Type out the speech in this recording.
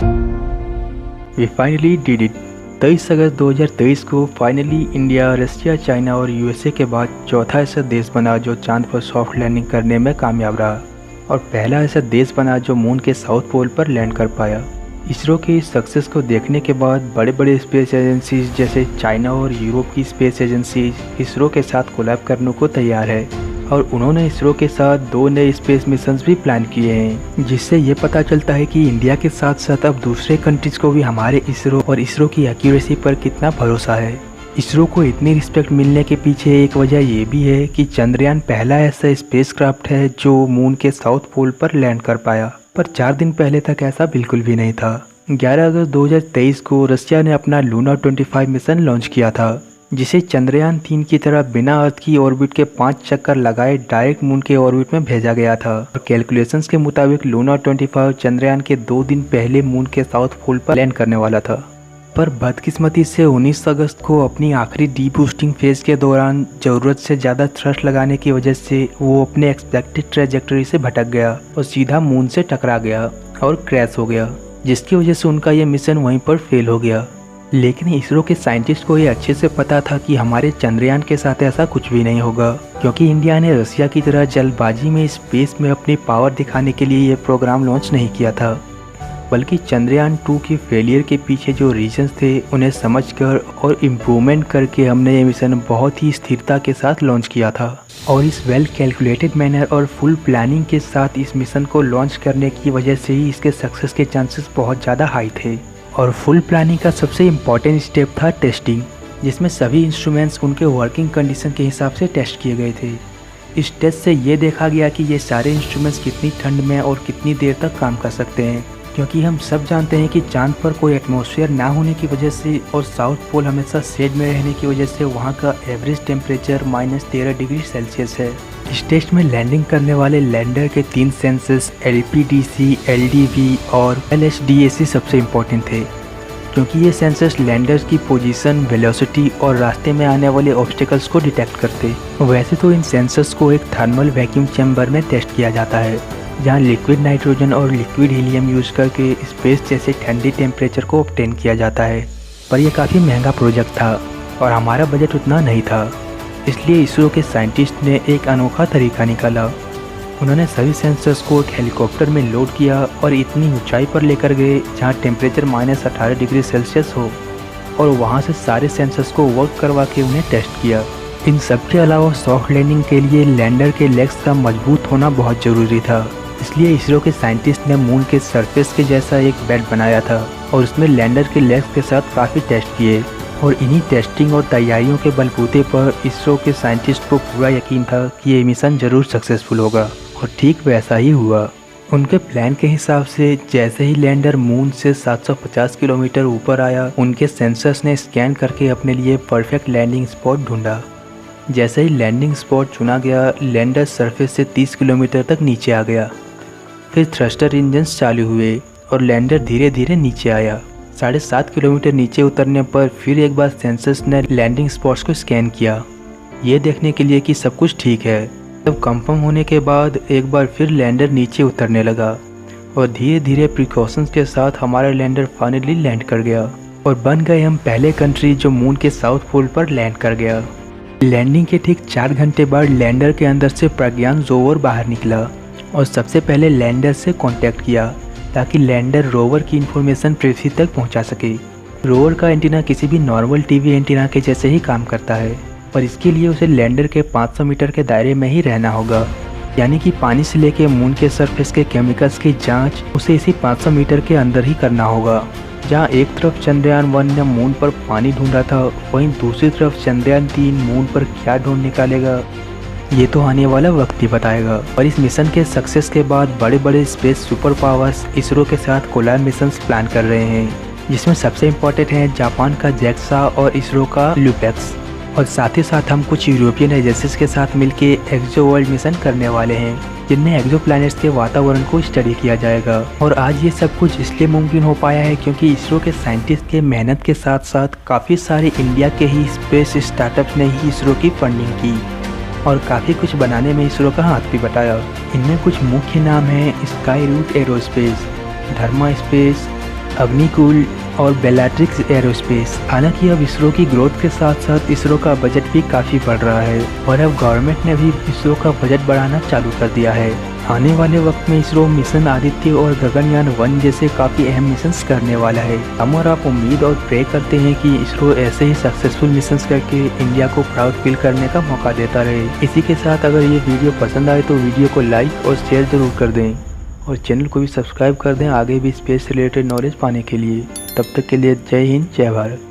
We finally did it. 23 अगस्त 2023 को finally India, Russia, China और यूएसए के बाद चौथा ऐसा देश बना जो चांद पर सॉफ्ट लैंडिंग करने में कामयाब रहा और पहला ऐसा देश बना जो मून के साउथ पोल पर लैंड कर पाया। इसरो के इस सक्सेस को देखने के बाद बड़े बड़े स्पेस एजेंसीज जैसे चाइना और यूरोप की स्पेस एजेंसीज इसरो के साथ कोलैब करने को तैयार है और उन्होंने इसरो के साथ 2 नए स्पेस मिशंस भी प्लान किए हैं, जिससे ये पता चलता है कि इंडिया के साथ साथ अब दूसरे कंट्रीज को भी हमारे इसरो और इसरो की एक्यूरेसी पर कितना भरोसा है। इसरो को इतनी रिस्पेक्ट मिलने के पीछे एक वजह ये भी है कि चंद्रयान पहला ऐसा स्पेसक्राफ्ट है जो मून के साउथ पोल पर लैंड कर पाया, पर 4 दिन पहले तक ऐसा बिल्कुल भी नहीं था। 11 अगस्त 2023 को रशिया ने अपना लूना 25 मिशन लॉन्च किया था, जिसे चंद्रयान 3 की तरह बिना अर्थ की ऑर्बिट के 5 चक्कर लगाए डायरेक्ट मून के ऑर्बिट में भेजा गया था और कैलकुलेशंस के मुताबिक लूना 25 चंद्रयान के 2 दिन पहले मून के साउथ पोल पर लैंड करने वाला था। पर बदकिस्मती से 19 अगस्त को अपनी आखिरी डीबूस्टिंग फेज के दौरान ज़रूरत से ज़्यादा थ्रस्ट लगाने की वजह से वो अपने एक्सपेक्टेड ट्रेजेक्टरी से भटक गया और सीधा मून से टकरा गया और क्रैश हो गया, जिसकी वजह से उनका ये मिशन वहीं पर फेल हो गया। लेकिन इसरो के साइंटिस्ट को ये अच्छे से पता था कि हमारे चंद्रयान के साथ ऐसा कुछ भी नहीं होगा, क्योंकि इंडिया ने रशिया की तरह जल्दबाजी में स्पेस में अपनी पावर दिखाने के लिए ये प्रोग्राम लॉन्च नहीं किया था, बल्कि चंद्रयान 2 की फेलियर के पीछे जो रीजंस थे उन्हें समझकर और इम्प्रूवमेंट करके हमने ये मिशन बहुत ही स्थिरता के साथ लॉन्च किया था। और इस वेल कैलकुलेटेड मैनर और फुल प्लानिंग के साथ इस मिशन को लॉन्च करने की वजह से ही इसके सक्सेस के चांसेस बहुत ज़्यादा हाई थे। और फुल प्लानिंग का सबसे इम्पॉर्टेंट स्टेप था टेस्टिंग, जिसमें सभी इंस्ट्रूमेंट्स उनके वर्किंग कंडीशन के हिसाब से टेस्ट किए गए थे। इस टेस्ट से ये देखा गया कि ये सारे इंस्ट्रूमेंट्स कितनी ठंड में और कितनी देर तक काम कर सकते हैं, क्योंकि हम सब जानते हैं कि चांद पर कोई एटमॉस्फेयर ना होने की वजह से और साउथ पोल हमेशा शेड में रहने की वजह से वहाँ का एवरेज टेम्परेचर -13 डिग्री सेल्सियस है। इस टेस्ट में लैंडिंग करने वाले लैंडर के 3 सेंसर्स LPDC, LDV और LHDAC सबसे इम्पोर्टेंट थे, क्योंकि ये सेंसर्स लैंडर्स की पोजीशन, वेलोसिटी और रास्ते में आने वाले ऑब्स्टिकल्स को डिटेक्ट करते। वैसे तो इन सेंसर्स को एक थर्मल वैक्यूम चैम्बर में टेस्ट किया जाता है, जहाँ लिक्विड नाइट्रोजन और लिक्विड हीलियम यूज करके स्पेस जैसे ठंडी टेम्परेचर को ऑब्टेन किया जाता है। पर यह काफ़ी महंगा प्रोजेक्ट था और हमारा बजट उतना नहीं था, इसलिए इसरो के साइंटिस्ट ने एक अनोखा तरीका निकाला। उन्होंने सभी सेंसर्स को एक हेलीकॉप्टर में लोड किया और इतनी ऊंचाई पर लेकर गए जहां टेम्परेचर -18 डिग्री सेल्सियस हो और वहां से सारे सेंसर्स को वर्क करवा के उन्हें टेस्ट किया। इन सब के अलावा सॉफ्ट लैंडिंग के लिए लैंडर के लेग्स का मजबूत होना बहुत ज़रूरी था, इसलिए इसरो के साइंटिस्ट ने मून के सरफेस के जैसा एक बेड बनाया था और उसमें लैंडर के लेग्स के साथ काफ़ी टेस्ट किए। और इन्हीं टेस्टिंग और तैयारियों के बलबूते पर इसरो के साइंटिस्ट को पूरा यकीन था कि ये मिशन ज़रूर सक्सेसफुल होगा, और ठीक वैसा ही हुआ। उनके प्लान के हिसाब से जैसे ही लैंडर मून से 750 किलोमीटर ऊपर आया, उनके सेंसर्स ने स्कैन करके अपने लिए परफेक्ट लैंडिंग स्पॉट ढूंढा। जैसे ही लैंडिंग स्पॉट चुना गया, लैंडर सरफेस से 30 किलोमीटर तक नीचे आ गया। फिर थ्रस्टर इंजन्स चालू हुए और लैंडर धीरे धीरे नीचे आया। 7.5 किलोमीटर नीचे उतरने पर फिर एक बार सेंसर्स ने लैंडिंग स्पॉट्स को स्कैन किया, ये देखने के लिए कि सब कुछ ठीक है। तब कंफर्म होने के बाद एक बार फिर लैंडर नीचे उतरने लगा और धीरे धीरे प्रिकॉशंस के साथ हमारा लैंडर फाइनली लैंड कर गया और बन गए हम पहले कंट्री जो मून के साउथ पोल पर लैंड कर गया। लैंडिंग के ठीक 4 घंटे बाद लैंडर के अंदर से प्रज्ञान रोवर बाहर निकला और सबसे पहले लैंडर से कांटेक्ट किया ताकि लैंडर रोवर की इंफॉर्मेशन पृथ्वी तक पहुंचा सके। रोवर का एंटीना किसी भी नॉर्मल टीवी एंटीना के जैसे ही काम करता है, पर इसके लिए उसे लैंडर के 500 मीटर के दायरे में ही रहना होगा, यानी कि पानी से लेके मून के सरफेस के केमिकल्स की जांच उसे इसी 500 मीटर के अंदर ही करना होगा। जहां एक तरफ चंद्रयान 1 ने मून पर पानी ढूंढा था, वहीं दूसरी तरफ चंद्रयान 3 मून पर क्या ढूंढ निकालेगा, ये तो आने वाला वक्त ही बताएगा। और इस मिशन के सक्सेस के बाद बड़े बड़े स्पेस सुपर पावर्स इसरो के साथ कोलैब मिशंस प्लान कर रहे हैं, जिसमें सबसे इम्पोर्टेंट है जापान का JAXA और इसरो का लुपेक्स। और साथ ही साथ हम कुछ यूरोपियन एजेंसीज के साथ मिलकर एक्सो वर्ल्ड मिशन करने वाले हैं, जिनमें एक्सो प्लैनेट्स के वातावरण को स्टडी किया जाएगा। और आज ये सब कुछ इसलिए मुमकिन हो पाया है क्योंकि इसरो के साइंटिस्ट के मेहनत के साथ साथ काफ़ी सारे इंडिया के ही स्पेस स्टार्टअप्स ने ही इसरो की फंडिंग की और काफ़ी कुछ बनाने में इसरो का हाथ भी बटाया। इनमें कुछ मुख्य नाम हैं स्काई रूट एरोस्पेस, धर्मा स्पेस, अग्निकुल और बेलाट्रिक्स एरोस्पेस। हालांकि अब इसरो की ग्रोथ के साथ साथ इसरो का बजट भी काफ़ी बढ़ रहा है और अब गवर्नमेंट ने भी इसरो का बजट बढ़ाना चालू कर दिया है। आने वाले वक्त में इसरो मिशन आदित्य और गगनयान 1 जैसे काफ़ी अहम मिशंस करने वाला है। हम और आप उम्मीद और प्रे करते हैं कि इसरो ऐसे ही सक्सेसफुल मिशंस करके इंडिया को प्राउड फील करने का मौका देता रहे। इसी के साथ अगर ये वीडियो पसंद आए तो वीडियो को लाइक और शेयर ज़रूर कर दें और चैनल को भी सब्सक्राइब कर दें आगे भी स्पेस से रिलेटेड नॉलेज पाने के लिए। तब तक के लिए जय हिंद, जय भारत।